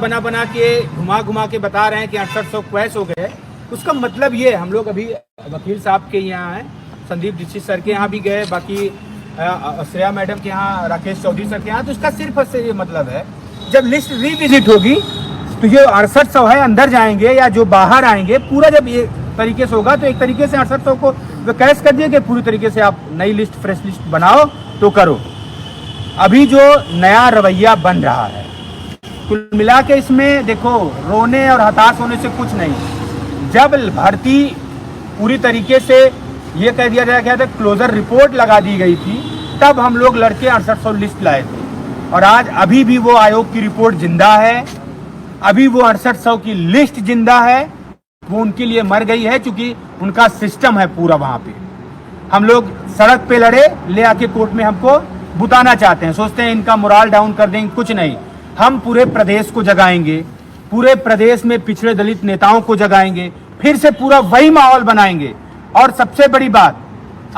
बना बना के घुमा घुमा के बता रहे हैं कि 6800 क्वैश हो गए। उसका मतलब ये, हम लोग अभी वकील साहब के यहाँ हैं, संदीप दीक्षित सर के यहाँ भी गए, बाकी श्रेया मैडम के यहाँ, राकेश चौधरी सर के यहाँ। तो उसका सिर्फ से ये मतलब है, जब लिस्ट रिविजिट होगी तो ये 6800 है अंदर जाएंगे या जो बाहर आएंगे, पूरा जब ये तरीके से होगा तो एक तरीके से 6800 को कैश कर दिए कि पूरी तरीके से आप नई लिस्ट, फ्रेश लिस्ट बनाओ तो करो। अभी जो नया रवैया बन रहा है, कुल मिला के इसमें देखो, रोने और हताश होने से कुछ नहीं। जब भर्ती पूरी तरीके से ये कह दिया गया था, क्लोजर रिपोर्ट लगा दी गई थी, तब हम लोग लड़के 6800 लिस्ट लाए थे। और आज अभी भी वो आयोग की रिपोर्ट जिंदा है, अभी वो 6800 की लिस्ट जिंदा है। वो उनके लिए मर गई है, क्योंकि उनका सिस्टम है पूरा वहां पे। हम लोग सड़क पे लड़े, ले आके कोर्ट में हमको बुताना चाहते हैं, सोचते हैं इनका मोराल डाउन कर देंगे। कुछ नहीं, हम पूरे प्रदेश को जगाएंगे, पूरे प्रदेश में पिछड़े दलित नेताओं को जगाएंगे, फिर से पूरा वही माहौल बनाएंगे। और सबसे बड़ी बात,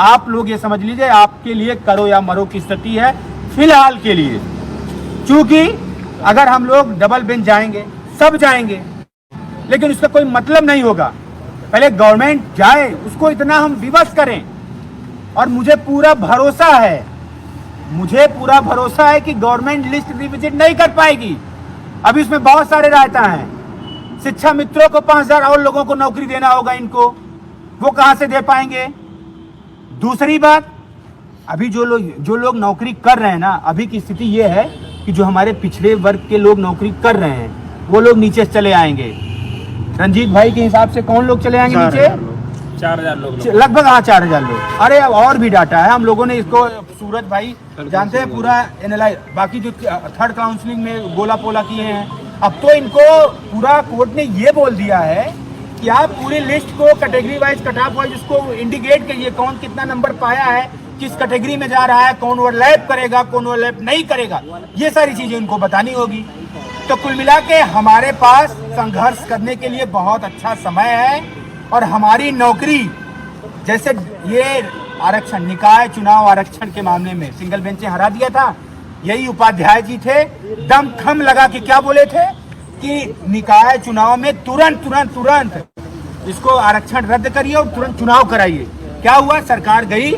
आप लोग ये समझ लीजिए, आपके लिए करो या मरो की स्थिति है फिलहाल के लिए। क्योंकि अगर हम लोग डबल बेंच जाएंगे, सब जाएंगे, लेकिन उसका कोई मतलब नहीं होगा। पहले गवर्नमेंट जाए, उसको इतना हम विवश करें। और मुझे पूरा भरोसा है कि गवर्नमेंट लिस्ट रिविजिट नहीं कर पाएगी। अभी इसमें बहुत सारे रायता हैं। शिक्षा मित्रों को 5000 और लोगों को नौकरी देना होगा इनको, वो कहां से दे पाएंगे। दूसरी बात, अभी जो लोग नौकरी कर रहे हैं ना, अभी की स्थिति ये है कि जो हमारे पिछड़े वर्ग के लोग नौकरी कर रहे हैं, वो लोग नीचे चले आएंगे। रंजीत भाई के हिसाब से कौन लोग चले आएंगे नीचे? 4000 लोग लगभग। हाँ, 4000 लोग। अरे अब और भी डाटा है, हम लोगों ने इसको, सूरज भाई जानते हैं पूरा एनालाइज। बाकी जो थर्ड काउंसलिंग में गोला पोला किए हैं, अब तो इनको पूरा कोर्ट ने ये बोल दिया है कि आप पूरी लिस्ट को category wise, cut off wise उसको इंडिकेट करिए, कौन कितना नंबर पाया है, किस कैटेगरी में जा रहा है, कौन ओवरलैप करेगा, कौन ओवरलैप नहीं करेगा, ये सारी चीजें उनको बतानी होगी। तो कुल मिला के हमारे पास संघर्ष करने के लिए बहुत अच्छा समय है। और हमारी नौकरी, जैसे ये आरक्षण, निकाय चुनाव आरक्षण के मामले में सिंगल बेंच ने हरा दिया था, यही उपाध्याय जी थे, दमखम लगा के क्या बोले थे कि निकाय चुनाव में तुरंत इसको आरक्षण रद्द करिए और तुरंत चुनाव कराइए। क्या हुआ? सरकार गई,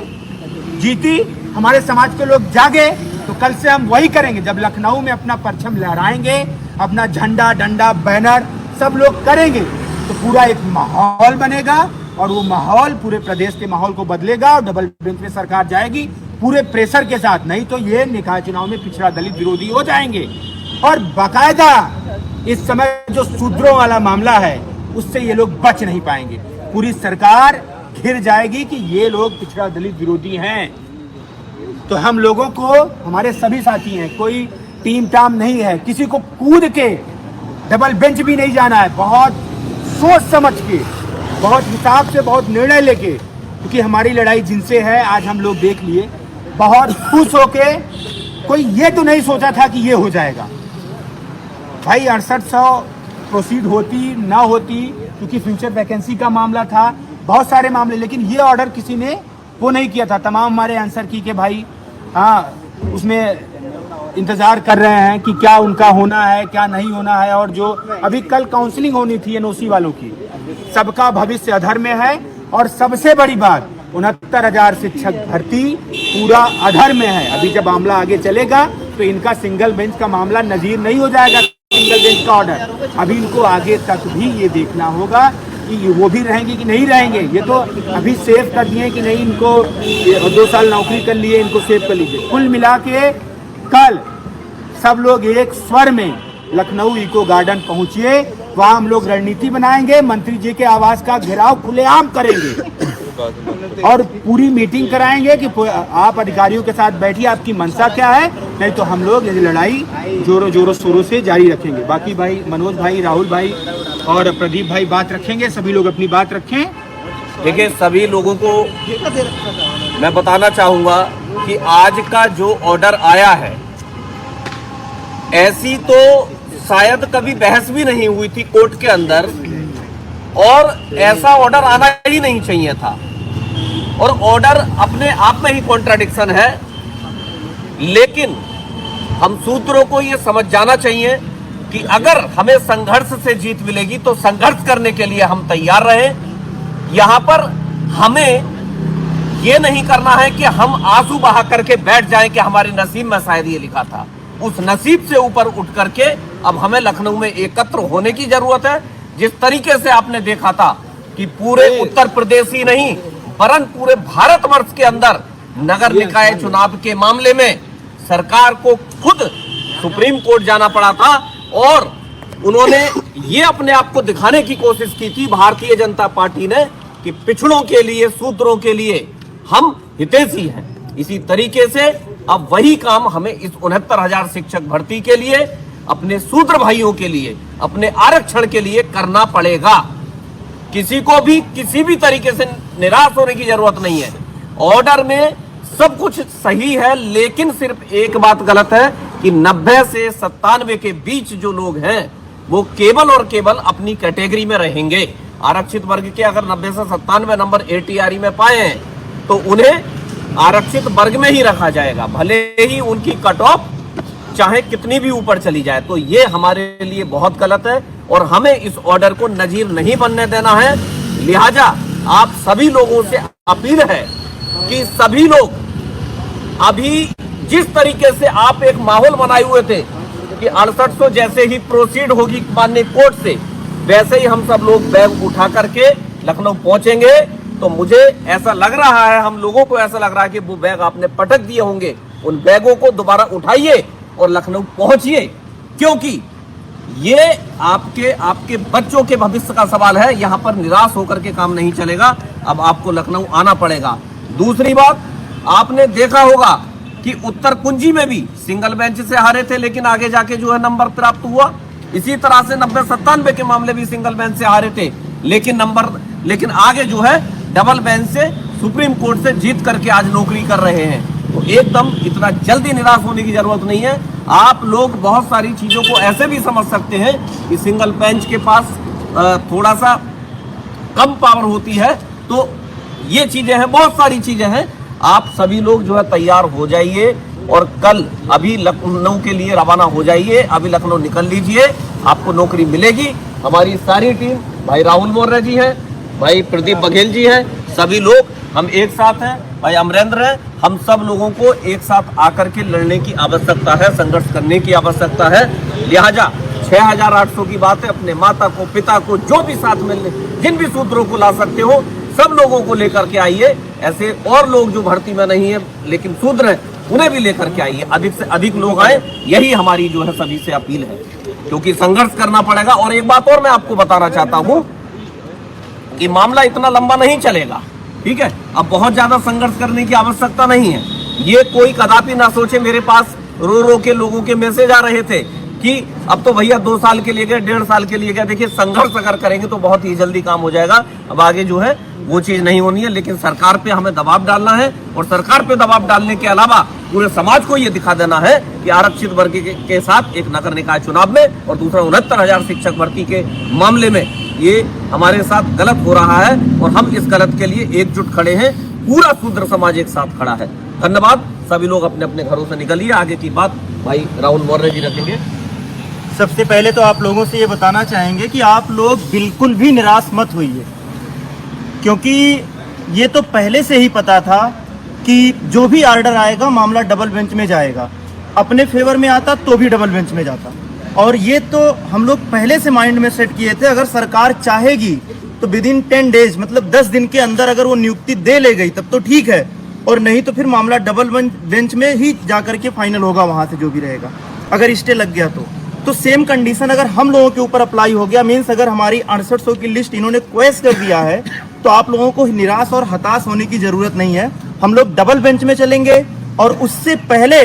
जीती, हमारे समाज के लोग जागे। तो कल से हम वही करेंगे। जब लखनऊ में अपना परचम लहराएंगे, अपना झंडा, डंडा, बैनर सब लोग करेंगे, तो पूरा एक माहौल बनेगा और वो माहौल पूरे प्रदेश के माहौल को बदलेगा और डबल बेंच में सरकार जाएगी पूरे प्रेशर के साथ। नहीं तो ये निकाय चुनाव में पिछड़ा दलित विरोधी हो जाएंगे। और बाकायदा इस समय जो शूद्रों वाला मामला है, उससे ये लोग बच नहीं पाएंगे। पूरी सरकार घिर जाएगी कि ये लोग पिछड़ा दलित विरोधी हैं। तो हम लोगों को, हमारे सभी साथी हैं, कोई टीम टाम नहीं है, किसी को कूद के डबल बेंच भी नहीं जाना है। बहुत सोच समझ के, बहुत हिसाब से, बहुत निर्णय लेके, क्योंकि हमारी लड़ाई जिनसे है आज हम लोग देख लिए। बहुत खुश होके, कोई ये तो नहीं सोचा था कि ये हो जाएगा भाई। 6800 प्रोसीड होती ना होती, क्योंकि फ्यूचर वैकेंसी का मामला था, बहुत सारे मामले, लेकिन ये ऑर्डर किसी ने वो नहीं किया था। तमाम हमारे आंसर की के भाई, हाँ, उसमें इंतजार कर रहे हैं कि क्या उनका होना है, क्या नहीं होना है। और जो अभी कल काउंसलिंग होनी थी एनओसी वालों की, सबका भविष्य अधर में है। और सबसे बड़ी बात, 69,000 शिक्षक भर्ती पूरा अधर में है। अभी जब मामला आगे चलेगा तो इनका सिंगल बेंच का मामला नजीर नहीं हो जाएगा, सिंगल बेंच का ऑर्डर। अभी इनको आगे तक भी ये देखना होगा कि वो भी रहेंगे कि नहीं रहेंगे। ये तो अभी सेव कर दिए कि नहीं, इनको 2 साल नौकरी कर लिए, इनको सेव कर लीजिए। कुल मिला के कल सब लोग एक स्वर में लखनऊ इको गार्डन पहुंचिए, वहां हम लोग रणनीति बनाएंगे, मंत्री जी के आवास का घेराव खुलेआम करेंगे और पूरी मीटिंग कराएंगे कि आप अधिकारियों के साथ बैठिए, आपकी मंशा क्या है। नहीं तो हम लोग ये लड़ाई जोरों शोरों से जारी रखेंगे। बाकी भाई मनोज भाई, राहुल भाई और प्रदीप भाई बात रखेंगे, सभी लोग अपनी बात रखें। देखिए, सभी लोगों को मैं बताना चाहूँगा कि आज का जो ऑर्डर आया है, ऐसी तो शायद कभी बहस भी नहीं हुई थी कोर्ट के अंदर, और ऐसा ऑर्डर आना ही नहीं चाहिए था। और ऑर्डर अपने आप में ही कॉन्ट्राडिक्शन है, लेकिन हम सूत्रों को ये समझ जाना चाहिए कि अगर हमें संघर्ष से जीत मिलेगी तो संघर्ष करने के लिए हम तैयार रहे। यहां पर हमें ये नहीं करना है कि हम आंसू बहा करके बैठ जाएं कि हमारे नसीब में शायद ये लिखा था। उस नसीब से ऊपर उठ करके अब हमें लखनऊ में एकत्र होने की जरूरत है। जिस तरीके से आपने देखा था कि पूरे उत्तर प्रदेश ही नहीं वरन पूरे भारतवर्ष के अंदर नगर निकाय चुनाव के मामले में सरकार को खुद सुप्रीम कोर्ट जाना पड़ा था और उन्होंने ये अपने आप को दिखाने की कोशिश की थी भारतीय जनता पार्टी ने कि पिछड़ों के लिए, शूद्रों के लिए हम हितैषी हैं। इसी तरीके से अब वही काम हमें इस 69,000 शिक्षक भर्ती के लिए, अपने शूद्र भाइयों के लिए, अपने आरक्षण के लिए करना पड़ेगा। किसी को भी किसी भी तरीके से निराश होने की जरूरत नहीं है। ऑर्डर में सब कुछ सही है, लेकिन सिर्फ एक बात गलत है कि 90 से 97 के बीच जो लोग हैं वो केवल और केवल अपनी कैटेगरी में रहेंगे। आरक्षित वर्ग के अगर 90 से 97 नंबर ATRE में पाए हैं तो उन्हें आरक्षित वर्ग में ही रखा जाएगा, भले ही उनकी कट ऑफ चाहे कितनी भी ऊपर चली जाए। तो ये हमारे लिए बहुत गलत है और हमें इस ऑर्डर को नजीर नहीं बनने देना है। लिहाजा आप सभी लोगों से अपील है कि सभी लोग अभी जिस तरीके से आप एक माहौल बनाए हुए थे कि 6800 जैसे ही प्रोसीड होगी माननीय कोर्ट से, वैसे ही हम सब लोग बैग उठा करके लखनऊ पहुंचेंगे। तो मुझे ऐसा लग रहा है, हम लोगों को ऐसा लग रहा है कि वो बैग आपने पटक दिए होंगे। उन बैगों को दोबारा उठाइए और लखनऊ पहुंचिए, क्योंकि ये आपके बच्चों के भविष्य का सवाल है। यहां पर निराश होकर के काम नहीं चलेगा। अब आपको लखनऊ आना पड़ेगा। दूसरी बात, आपने देखा होगा कि उत्तर कुंजी में भी सिंगल बेंच से हारे थे, लेकिन आगे जाके जो है नंबर प्राप्त हुआ। इसी तरह से 90-97 के मामले भी सिंगल बेंच से हारे थे, लेकिन आगे जो है डबल बेंच से सुप्रीम कोर्ट से जीत करके आज नौकरी कर रहे हैं। तो एकदम इतना जल्दी निराश होने की जरूरत नहीं है। आप लोग बहुत सारी चीजों को ऐसे भी समझ सकते हैं कि सिंगल बेंच के पास थोड़ा सा कम पावर होती है। तो ये चीजें हैं, बहुत सारी चीजें हैं। आप सभी लोग जो है तैयार हो जाइए और कल अभी लखनऊ के लिए रवाना हो जाइए। अभी लखनऊ निकल लीजिए, आपको नौकरी मिलेगी। हमारी सारी टीम, भाई राहुल मौर्य जी हैं, भाई प्रदीप बघेल जी हैं, सभी लोग हम एक साथ हैं, भाई अमरेंद्र हैं। हम सब लोगों को एक साथ आकर के लड़ने की आवश्यकता है, संघर्ष करने की आवश्यकता है। लिहाजा 6800 की बात है, अपने माता को, पिता को, जो भी साथ में जिन भी सूत्रों को ला सकते हो, सब लोगों को लेकर के आइए। ऐसे और लोग जो भर्ती में नहीं है लेकिन शूद्र हैं, उन्हें भी लेकर के आइए। अधिक से अधिक लोग आए, यही हमारी जो है सभी से अपील है, क्योंकि संघर्ष करना पड़ेगा। और एक बात और मैं आपको बताना चाहता हूं कि मामला इतना लंबा नहीं चलेगा, ठीक है। अब बहुत ज्यादा संघर्ष करने की आवश्यकता नहीं है। ये कोई कदापि ना सोचे, मेरे पास रो रो के लोगों के मैसेज आ रहे थे कि अब तो भैया 2 साल के लिए गए, 1.5 साल के लिए गए। देखिए, संघर्ष अगर करेंगे तो बहुत ही जल्दी काम हो जाएगा। अब आगे जो है वो चीज नहीं होनी है, लेकिन सरकार पे हमें दबाव डालना है। और सरकार पे दबाव डालने के अलावा पूरे समाज को ये दिखा देना है कि आरक्षित वर्ग के साथ एक नगर निकाय चुनाव में और दूसरा 69,000 शिक्षक भर्ती के मामले में ये हमारे साथ गलत हो रहा है और हम इस गलत के लिए एकजुट खड़े हैं। पूरा शूद्र समाज एक साथ खड़ा है। धन्यवाद। सभी लोग अपने अपने घरों से निकलिए। आगे की बात भाई राहुल मौर्य जी रखेंगे। सबसे पहले तो आप लोगों से ये बताना चाहेंगे कि आप लोग बिल्कुल भी निराश मत होइए, क्योंकि ये तो पहले से ही पता था कि जो भी ऑर्डर आएगा मामला डबल बेंच में जाएगा। अपने फेवर में आता तो भी डबल बेंच में जाता, और ये तो हम लोग पहले से माइंड में सेट किए थे। अगर सरकार चाहेगी तो विदिन 10 डेज, मतलब 10 दिन के अंदर अगर वो नियुक्ति दे ले गई तब तो ठीक है, और नहीं तो फिर मामला डबल बेंच में ही जाकर के फाइनल होगा। वहां से जो भी रहेगा, अगर स्टे लग गया तो सेम कंडीशन अगर हम लोगों के ऊपर अप्लाई हो गया, मीन्स अगर हमारी 6800 की लिस्ट इन्होंने क्वेश्चन कर दिया है, तो आप लोगों को निराश और हताश होने की जरूरत नहीं है। हम लोग डबल बेंच में चलेंगे। और उससे पहले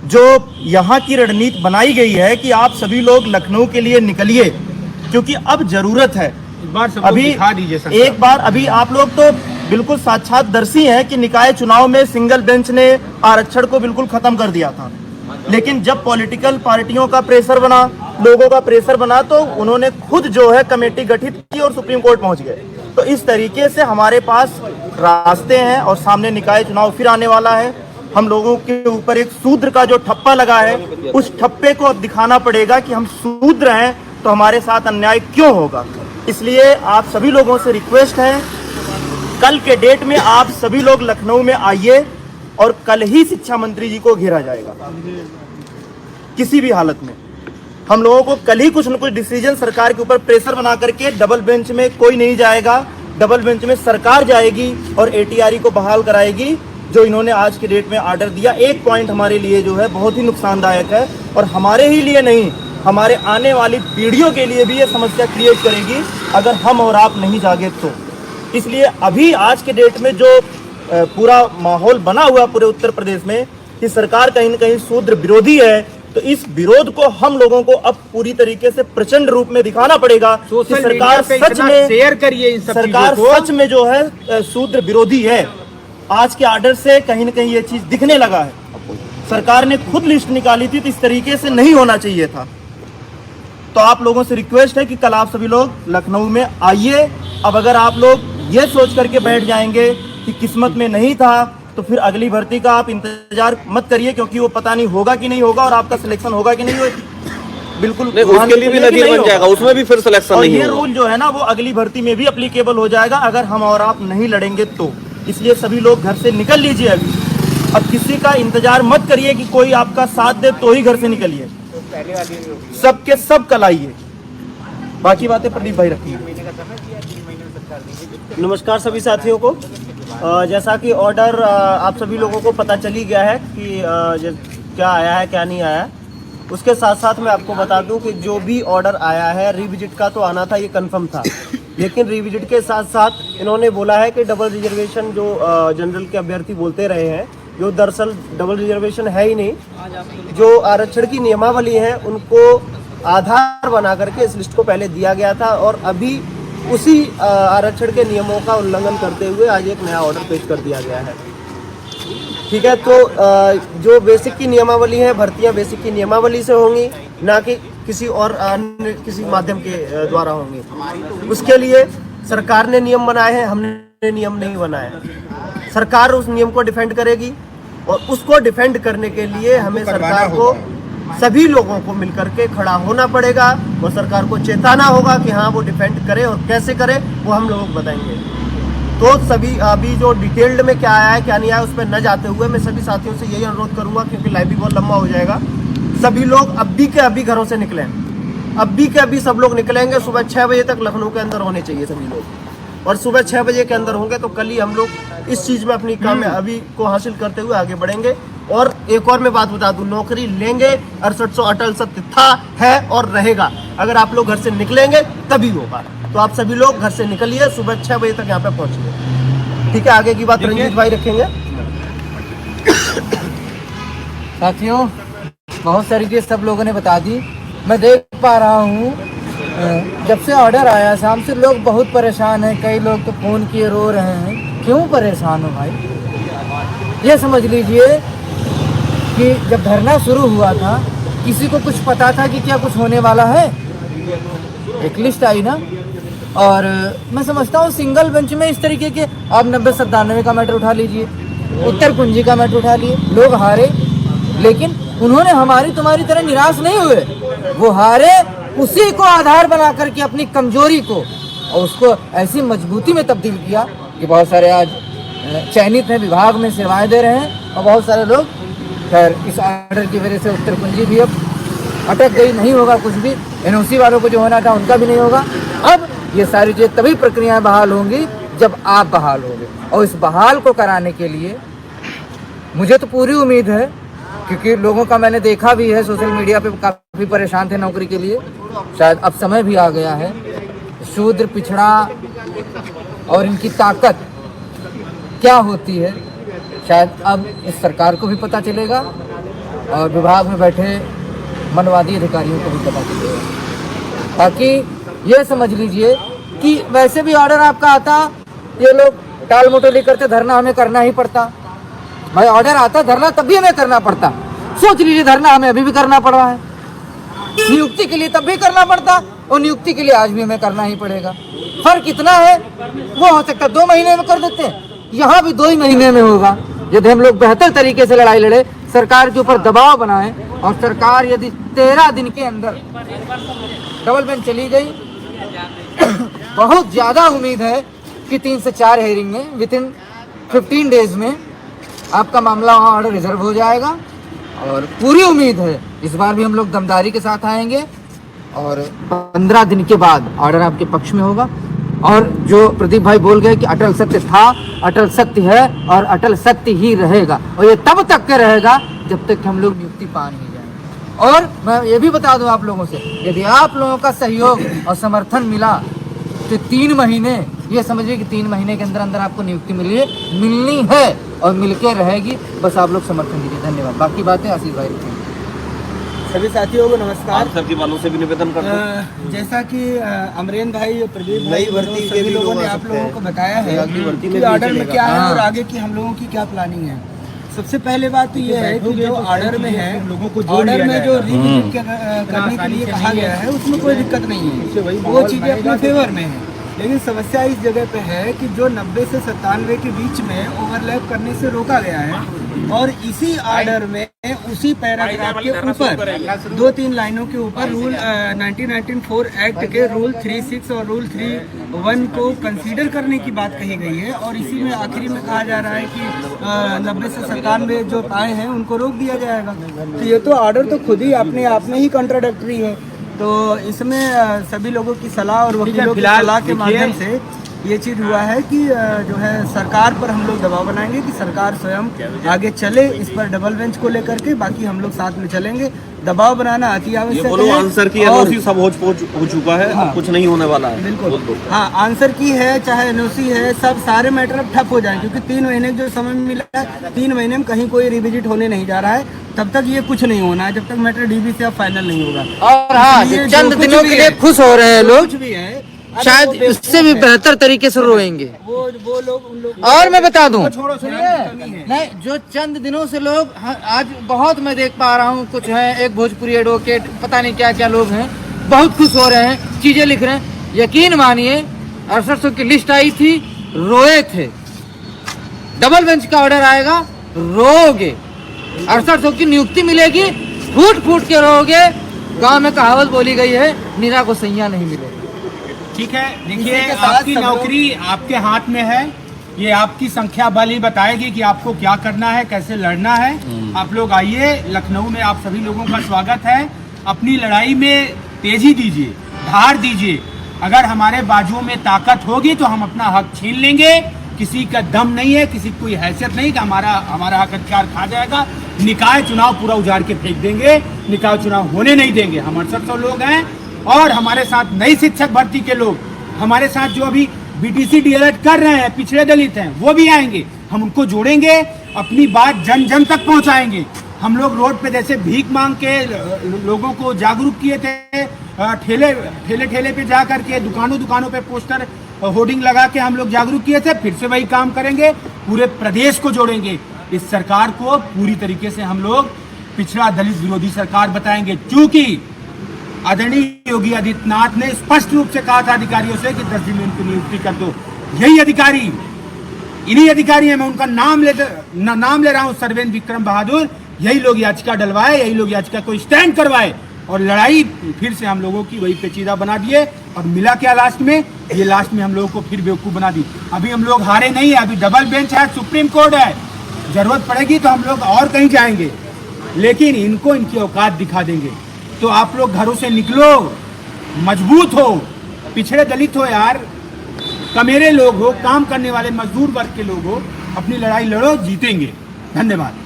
जो यहाँ की रणनीति बनाई गई है कि आप सभी लोग लखनऊ के लिए निकलिए, क्योंकि अब जरूरत है। अभी एक बार अभी आप लोग तो बिल्कुल साक्षात्दर्शी हैं कि निकाय चुनाव में सिंगल बेंच ने आरक्षण को बिल्कुल खत्म कर दिया था, लेकिन जब पॉलिटिकल पार्टियों का प्रेशर बना, लोगों का प्रेशर बना, तो उन्होंने खुद जो है कमेटी गठित की और सुप्रीम कोर्ट पहुंच गए। तो इस तरीके से हमारे पास रास्ते हैं और सामने निकाय चुनाव फिर आने वाला है। हम लोगों के ऊपर एक शूद्र का जो ठप्पा लगा है, उस ठप्पे को अब दिखाना पड़ेगा कि हम शूद्र हैं तो हमारे साथ अन्याय क्यों होगा। इसलिए आप सभी लोगों से रिक्वेस्ट है, कल के डेट में आप सभी लोग लखनऊ में आइए और कल ही शिक्षा मंत्री जी को घेरा जाएगा। किसी भी हालत में हम लोगों को कल ही कुछ न कुछ डिसीजन सरकार के ऊपर प्रेशर बना करके, डबल बेंच में कोई नहीं जाएगा, डबल बेंच में सरकार जाएगी और एटीआरई को बहाल कराएगी, जो इन्होंने आज के डेट में ऑर्डर दिया। एक पॉइंट हमारे लिए जो है बहुत ही नुकसानदायक है और हमारे ही लिए नहीं, हमारे आने वाली पीढ़ियों के लिए भी ये समस्या क्रिएट करेगी अगर हम और आप नहीं जागे तो। इसलिए अभी आज के डेट में जो पूरा माहौल बना हुआ पूरे उत्तर प्रदेश में कि सरकार कहीं न कहीं शूद्र विरोधी है, तो इस विरोध को हम लोगों को अब पूरी तरीके से प्रचंड रूप में दिखाना पड़ेगा कि सरकार सच में शेयर करिए इन सब सरकार चीजों को। सच में जो है शूद्र विरोधी है। आज के ऑर्डर से कहीं न कहीं ये चीज दिखने लगा है। सरकार ने खुद लिस्ट निकाली थी तो इस तरीके से नहीं होना चाहिए था। तो आप लोगों से रिक्वेस्ट है कि कल आप सभी लोग लखनऊ में आइए। अब अगर आप लोग ये सोच करके बैठ जाएंगे कि किस्मत में नहीं था, तो फिर अगली भर्ती का आप इंतजार मत करिए, क्योंकि वो पता नहीं होगा कि नहीं होगा और आपका सिलेक्शन होगा कि नहीं होगा। बिल्कुल उसके लिए भी नजीर बन जाएगा, उसमें भी फिर सिलेक्शन नहीं होगा। ये रूल जो है ना वो अगली भर्ती में भी अप्लीकेबल हो जाएगा अगर हम और आप नहीं लड़ेंगे तो। इसलिए सभी लोग घर से निकल लीजिए अभी। अब किसी का इंतजार मत करिए कि कोई आपका साथ दे तो ही घर से निकलिए, सबके सब कल आइए। बाकी बातें प्रदीप भाई रखिए। नमस्कार सभी साथियों को। जैसा कि ऑर्डर आप सभी लोगों को पता चली गया है कि क्या आया है क्या नहीं आया। उसके साथ साथ मैं आपको बता दूं कि जो भी ऑर्डर आया है रिविजिट का तो आना था, ये कंफर्म था, लेकिन रिविजिट के साथ साथ इन्होंने बोला है कि डबल रिजर्वेशन जो जनरल के अभ्यर्थी बोलते रहे हैं, जो दरअसल डबल रिजर्वेशन है ही नहीं, जो आरक्षण की नियमावली है उनको आधार बना करके इस लिस्ट को पहले दिया गया था और अभी उसी आरक्षण के नियमों का उल्लंघन करते हुए आज एक नया ऑर्डर पेश कर दिया गया है। ठीक है, तो जो बेसिक की नियमावली है, भर्तियां बेसिक की नियमावली से होंगी, ना कि किसी और अन्य किसी माध्यम के द्वारा होंगी। उसके लिए सरकार ने नियम बनाए हैं, हमने नियम नहीं बनाए। सरकार उस नियम को डिफेंड करेगी और उसको डिफेंड करने के लिए हमें सरकार को सभी लोगों को मिलकर के खड़ा होना पड़ेगा और सरकार को चेताना होगा कि हाँ वो डिफेंड करे, और कैसे करे वो हम लोग बताएंगे। तो सभी अभी जो डिटेल्ड में क्या आया है क्या नहीं आया उस पर न जाते हुए मैं सभी साथियों से यही अनुरोध करूंगा, क्योंकि लाइव भी बहुत लंबा हो जाएगा, सभी लोग अभी के अभी घरों से निकलें। अभी के अभी सब लोग निकलेंगे। सुबह 6 बजे तक लखनऊ के अंदर होने चाहिए सभी लोग, और सुबह 6 बजे के अंदर होंगे तो कल ही हम लोग इस चीज़ में अपनी कामयाबी को हासिल करते हुए आगे बढ़ेंगे। और एक और मैं बात बता दूं, नौकरी लेंगे 6800 अटल सत्य था, है और रहेगा। अगर आप लोग घर से निकलेंगे तभी होगा। तो आप सभी लोग घर से निकलिए, सुबह 6 बजे तक यहाँ पे पहुँचिए। ठीक है, आगे की बात रंजीत भाई रखेंगे। साथियों, बहुत सारी चीज़ सब लोगों ने बता दी। मैं देख पा रहा हूँ जब से ऑर्डर आया शाम से लोग बहुत परेशान हैं। कई लोग तो फ़ोन किए रो रहे हैं। क्यों परेशान हो भाई? ये समझ लीजिए कि जब धरना शुरू हुआ था किसी को कुछ पता था कि क्या कुछ होने वाला है? एक लिस्ट आई ना, और मैं समझता हूँ सिंगल बेंच में इस तरीके के आप 90-97 का मैटर उठा लीजिए, उत्तर कुंजी का मैटर उठा लिए, लोग हारे, लेकिन उन्होंने हमारी तुम्हारी तरह निराश नहीं हुए। वो हारे उसी को आधार बना करके अपनी कमजोरी को और उसको ऐसी मजबूती में तब्दील किया कि बहुत सारे आज चयनित हैं, विभाग में सेवाएं दे रहे हैं, और बहुत सारे लोग खैर इस ऑर्डर की वजह से उत्तर कुंजी भी अब अटक गई, नहीं होगा कुछ भी। एनओसी वालों को जो होना था उनका भी नहीं होगा। अब ये सारी चीज़ तभी प्रक्रियाएं बहाल होंगी जब आप बहाल होंगे, और इस बहाल को कराने के लिए मुझे तो पूरी उम्मीद है, क्योंकि लोगों का मैंने देखा भी है, सोशल मीडिया पे काफ़ी परेशान थे नौकरी के लिए। शायद अब समय भी आ गया है। शूद्र, पिछड़ा और इनकी ताकत क्या होती है शायद अब इस सरकार को भी पता चलेगा और विभाग में बैठे मनवादी अधिकारियों को भी पता चलेगा। ताकि ये समझ लीजिए कि वैसे भी ऑर्डर आपका आता, ये लोग टाल मटोली करते, धरना हमें करना ही पड़ता। भाई ऑर्डर आता, धरना तब भी हमें करना पड़ता। सोच लीजिए, धरना हमें अभी भी करना पड़ रहा है। नियुक्ति के लिए तब भी करना पड़ता और नियुक्ति के लिए आज भी हमें करना ही पड़ेगा। फर्क इतना है, वो हो सकता है 2 महीने में कर देते हैं, यहाँ भी 2 ही महीने में होगा। यदि हम लोग बेहतर तरीके से लड़ाई लड़े, सरकार के ऊपर दबाव बनाए और सरकार यदि 13 दिन के अंदर डबल बेंच चली गई, बहुत ज़्यादा उम्मीद है कि 3 से 4 हेयरिंग में विद इन 15 डेज में आपका मामला वहाँ ऑर्डर रिजर्व हो जाएगा। और पूरी उम्मीद है इस बार भी हम लोग दमदारी के साथ आएंगे और 15 दिन के बाद ऑर्डर आपके पक्ष में होगा। और जो प्रदीप भाई बोल गए कि अटल सत्य था, अटल सत्य है और अटल सत्य ही रहेगा, और ये तब तक के रहेगा जब तक हम लोग नियुक्ति पा नहीं जाएंगे। और मैं ये भी बता दूं आप लोगों से, यदि आप लोगों का सहयोग और समर्थन मिला तो 3 महीने, ये समझिए कि 3 महीने के अंदर अंदर आपको नियुक्ति मिलनी है और मिलके रहेगी। बस आप लोग समर्थन दीजिए। धन्यवाद। बाकी बातें आशीष भाई रखेंगे। सभी साथियों को नमस्कार। सर की वालों से भी निवेदन करते हैं, जैसा कि अमरेन भाई, प्रदीप भाई, सभी लोगों ने आप लोगों को बताया है कि ऑर्डर में क्या है और आगे की हम लोगों की क्या प्लानिंग है। सबसे पहले बात तो ये है कि जो ऑर्डर में है, ऑर्डर में जो रिविजिट करने के लिए कहा गया है उसमें कोई दिक्कत नहीं है, वो चीज़ें अपने फेवर में है। लेकिन समस्या इस जगह पे है कि जो 90 से 97 के बीच में ओवरलैप करने से रोका गया है, और इसी ऑर्डर में उसी पैराग्राफ के ऊपर 2-3 लाइनों के ऊपर रूल 1994 एक्ट के रूल 36 और रूल 31 को कंसीडर करने की बात कही गई है। और इसी में आखिरी में कहा जा रहा है कि 90 से 97 जो आए हैं उनको रोक दिया जाएगा। तो ये तो ऑर्डर तो खुद ही अपने आप में ही कॉन्ट्राडिक्टरी है। तो इसमें सभी लोगों की सलाह और वकीलों की सलाह के माध्यम से ये चीज़ हुआ है कि जो है सरकार पर हम लोग दबाव बनाएंगे कि सरकार स्वयं आगे चले इस पर डबल बेंच को लेकर के। बाकी हम लोग साथ में चलेंगे। दबाव बनाना अति आवश्यक है। आंसर की एनओसी सब हो चुका है। हाँ, कुछ नहीं होने वाला है। बिल्कुल हाँ, आंसर की है चाहे एनओसी है, सब सारे मैटर अब ठप हो जाए, क्योंकि 3 महीने जो समय मिला है, 3 महीने में कहीं कोई रिविजिट होने नहीं जा रहा है। तब तक ये कुछ नहीं होना है जब तक मैटर डीबी से अब फाइनल नहीं होगा। और हाँ, चंद दिनों के लिए खुश हो रहे हैं लोग, कुछ भी है शायद इससे भी बेहतर तरीके से रोएंगे। वो लोग उन लोग। और मैं बता दूं, सुनिए, नहीं, जो चंद दिनों से लोग आज बहुत मैं देख पा रहा हूँ, कुछ हैं, एक भोजपुरी एडवोकेट, पता नहीं क्या क्या लोग हैं, बहुत खुश हो रहे हैं, चीजें लिख रहे हैं। यकीन मानिए 6800 की लिस्ट आई थी, रोए थे। डबल बेंच का ऑर्डर आएगा, रोओगे। 6800 की नियुक्ति मिलेगी, फूट फूट के रोओगे। गांव में कहावत बोली गई है, नीरा को सैया नहीं मिलेगा। ठीक है, देखिए आपकी नौकरी आपके हाथ में है। ये आपकी संख्या बल ही बताएगी कि आपको क्या करना है, कैसे लड़ना है। आप लोग आइए, लखनऊ में आप सभी लोगों का स्वागत है। अपनी लड़ाई में तेजी दीजिए, धार दीजिए। अगर हमारे बाजुओं में ताकत होगी तो हम अपना हक छीन लेंगे। किसी का दम नहीं है, किसी कोई हैसियत नहीं कि हमारा हक अधिकार खा जाएगा। निकाय चुनाव पूरा उजाड़ के फेंक देंगे, निकाय चुनाव होने नहीं देंगे। हम 6800 लोग हैं और हमारे साथ नई शिक्षक भर्ती के लोग, हमारे साथ जो अभी बीटीसी डीएलएड कर रहे हैं, पिछड़े दलित हैं, वो भी आएंगे। हम उनको जोड़ेंगे, अपनी बात जन जन तक पहुंचाएंगे। हम लोग रोड पे जैसे भीख मांग के लोगों को जागरूक किए थे, ठेले पे जा करके दुकानों पे पोस्टर होर्डिंग लगा के हम लोग जागरूक किए थे, फिर से वही काम करेंगे। पूरे प्रदेश को जोड़ेंगे। इस सरकार को पूरी तरीके से हम लोग पिछड़ा दलित विरोधी सरकार बताएंगे, क्योंकि आदरणीय योगी आदित्यनाथ ने स्पष्ट रूप से कहा था अधिकारियों से कि 10 दिन में उनकी नियुक्ति कर दो। यही अधिकारी, इन्हीं अधिकारी हैं, मैं उनका नाम ले रहा हूं, सर्वेंद्र विक्रम बहादुर। यही लोग याचिका डलवाए, यही लोग याचिका को स्टैंड करवाए और लड़ाई फिर से हम लोगों की वही पेचीदा बना दिए। और मिला क्या लास्ट में? ये लास्ट में हम लोगों को फिर बेवकूफ बना दी। अभी हम लोग हारे नहीं है, अभी डबल बेंच है, सुप्रीम कोर्ट है। जरूरत पड़ेगी तो हम लोग और कहीं जाएंगे, लेकिन इनको इनकी औकात दिखा देंगे। तो आप लोग घरों से निकलो, मजबूत हो, पिछड़े दलित हो यार, कमेरे लोग हो, काम करने वाले मजदूर वर्ग के लोग हो, अपनी लड़ाई लड़ो, जीतेंगे। धन्यवाद।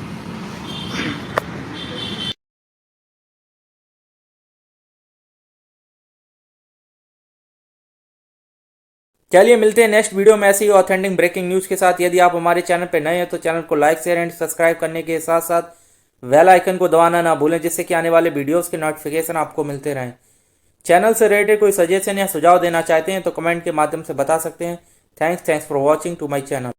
चलिए मिलते हैं नेक्स्ट वीडियो में ऐसी ही ऑथेंटिक ब्रेकिंग न्यूज़ के साथ। यदि आप हमारे चैनल पर नए हैं तो चैनल को लाइक, शेयर एंड सब्सक्राइब करने के साथ साथ बेल आइकन को दबाना ना भूलें, जिससे कि आने वाले वीडियोस के नोटिफिकेशन आपको मिलते रहें। चैनल से रिलेटेड कोई सजेशन या सुझाव देना चाहते हैं तो कमेंट के माध्यम से बता सकते हैं। Thanks for watching to my channel.